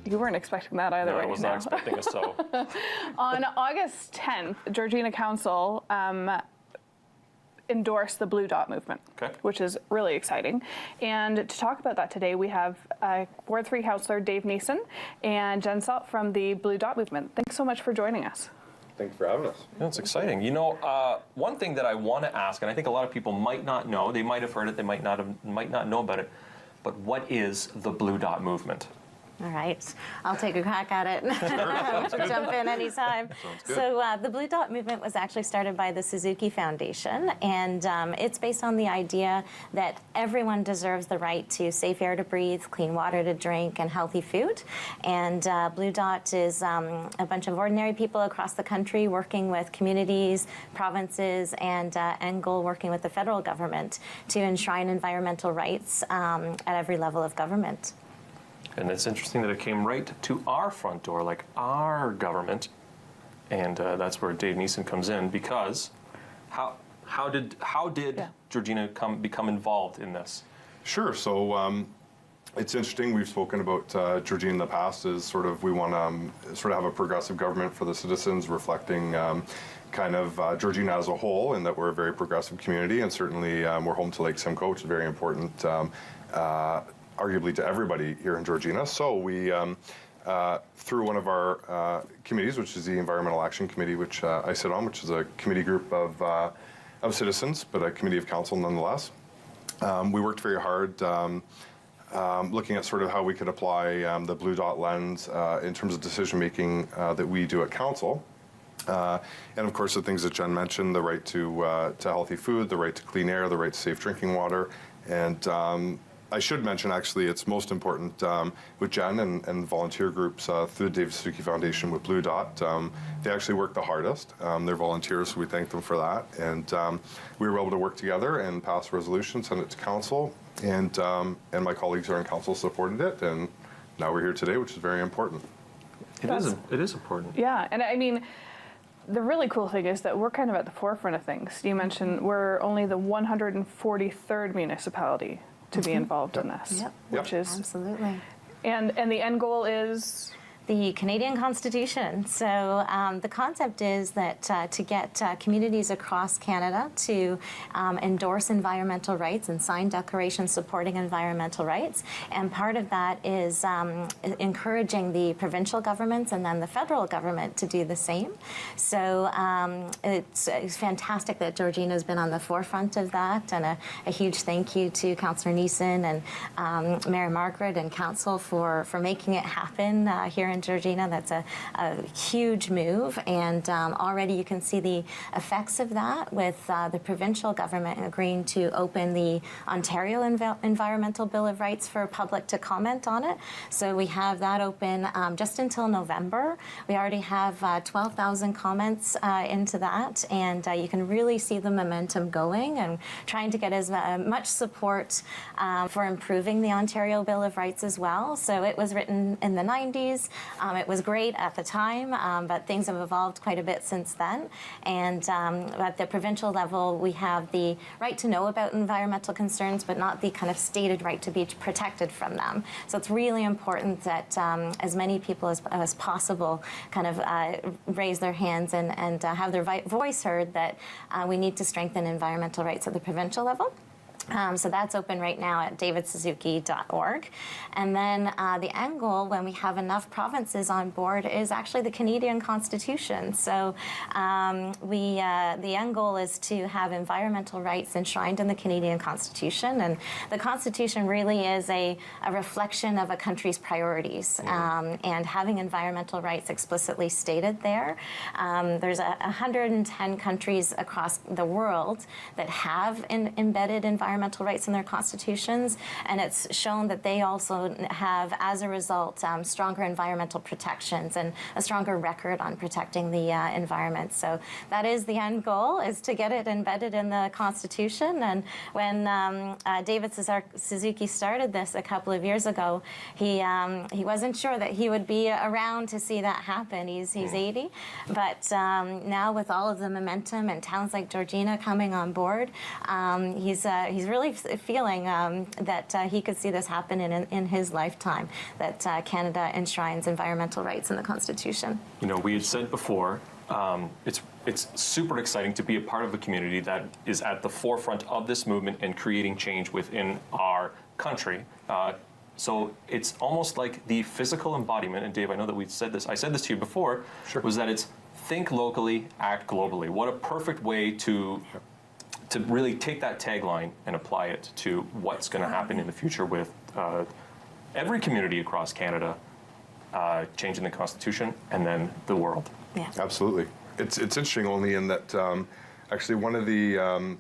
You weren't expecting that either, No, right? I was not expecting a so. On August 10th, Georgina Council endorsed the Blue Dot movement, Okay. which is really exciting. And to talk about that today, we have Ward 3 Councillor Dave Neeson and Jen Salt from the Blue Dot movement. Thanks so much for joining us. Thanks for having us. That's exciting. You know, one thing that I want to ask, and I think a lot of people might not know, they might have heard it, they might not know about it, but what is the Blue Dot movement? All right, I'll take a crack at it. Jump in anytime. So the Blue Dot movement was actually started by the Suzuki Foundation, and it's based on the idea that everyone deserves the right to safe air to breathe, clean water to drink, and healthy food. And Blue Dot is a bunch of ordinary people across the country working with communities, provinces, and ENGOL working with the federal government to enshrine environmental rights at every level of government. And it's interesting that it came right to our front door, like our government, and that's where Dave Neeson comes in, because how did Georgina become involved in this? Sure. So it's interesting. We've spoken about Georgina in the past as sort of we want to sort of have a progressive government for the citizens, reflecting kind of Georgina as a whole, in that we're a very progressive community, and certainly we're home to Lake Simcoe, which is very important. Arguably to everybody here in Georgina. So we, through one of our committees, which is the Environmental Action Committee, which I sit on, which is a committee group of citizens, but a committee of council nonetheless. We worked very hard looking at sort of how we could apply the Blue Dot lens in terms of decision making that we do at council. And of course the things that Jen mentioned, the right to healthy food, the right to clean air, the right to safe drinking water, and I should mention, actually, it's most important with Jen and volunteer groups through the David Suzuki Foundation with Blue Dot. They actually work the hardest. They're volunteers, so we thank them for that. And we were able to work together and pass a resolution, send it to council, and my colleagues are in council supported it, and now we're here today, which is very important. It is important. Yeah, and I mean, the really cool thing is that we're kind of at the forefront of things. You mentioned we're only the 143rd municipality to be involved in this, which is absolutely. And the end goal is the Canadian Constitution. So the concept is that to get communities across Canada to endorse environmental rights and sign declarations supporting environmental rights. And part of that is encouraging the provincial governments and then the federal government to do the same. So it's fantastic that Georgina has been on the forefront of that, and a huge thank you to Councillor Neeson and Mayor Margaret and Council for making it happen here in Georgina. That's a huge move, and already you can see the effects of that with the provincial government agreeing to open the Ontario Environmental Bill of Rights for public to comment on it. So we have that open just until November. We already have 12,000 comments into that, and you can really see the momentum going and trying to get as much support for improving the Ontario Bill of Rights as well. So it was written in the 90s. It was great at the time, but things have evolved quite a bit since then. And at the provincial level, we have the right to know about environmental concerns, but not the kind of stated right to be protected from them. So it's really important that as many people as possible kind of raise their hands and have their voice heard, that we need to strengthen environmental rights at the provincial level. So that's open right now at davidsuzuki.org. And then the end goal, when we have enough provinces on board, is actually the Canadian Constitution. So the end goal is to have environmental rights enshrined in the Canadian Constitution. And the Constitution really is a reflection of a country's priorities, and having environmental rights explicitly stated there. There's 110 countries across the world that have embedded environmental rights in their constitutions, and it's shown that they also have, as a result, stronger environmental protections and a stronger record on protecting the environment. So that is the end goal, is to get it embedded in the Constitution. And when David Suzuki started this a couple of years ago, he wasn't sure that he would be around to see that happen. He's 80, but now with all of the momentum and towns like Georgina coming on board, he's really feeling that he could see this happen in his lifetime, that Canada enshrines environmental rights in the Constitution. You know, we had said before, it's super exciting to be a part of a community that is at the forefront of this movement and creating change within our country. So it's almost like the physical embodiment, and Dave, I know that I said this to you before, was that it's think locally, act globally. What a perfect way to really take that tagline and apply it to what's going to happen in the future with every community across Canada, changing the Constitution, and then the world. Yeah. Absolutely. It's interesting only in that actually one of the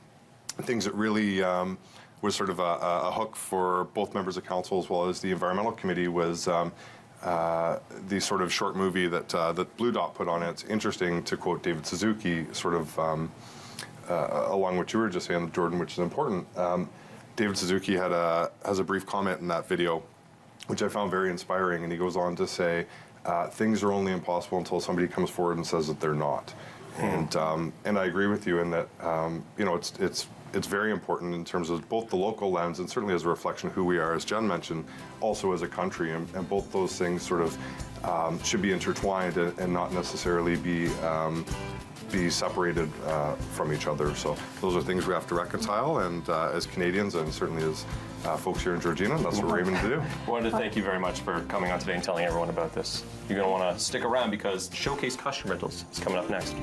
things that really was sort of a hook for both members of council as well as the environmental committee was the sort of short movie that that Blue Dot put on. It's interesting to quote David Suzuki, sort of along what you were just saying, Jordan, which is important. David Suzuki has a brief comment in that video, which I found very inspiring, and he goes on to say, things are only impossible until somebody comes forward and says that they're not. And I agree with you in that you know, it's very important in terms of both the local lens and certainly as a reflection of who we are, as Jen mentioned, also as a country, and both those things sort of should be intertwined and not necessarily be separated from each other. So those are things we have to reconcile, and as Canadians and certainly as folks here in Georgina, that's what we're aiming to do. I wanted to thank you very much for coming on today and telling everyone about this. You're going to want to stick around because Showcase Costume Rentals is coming up next.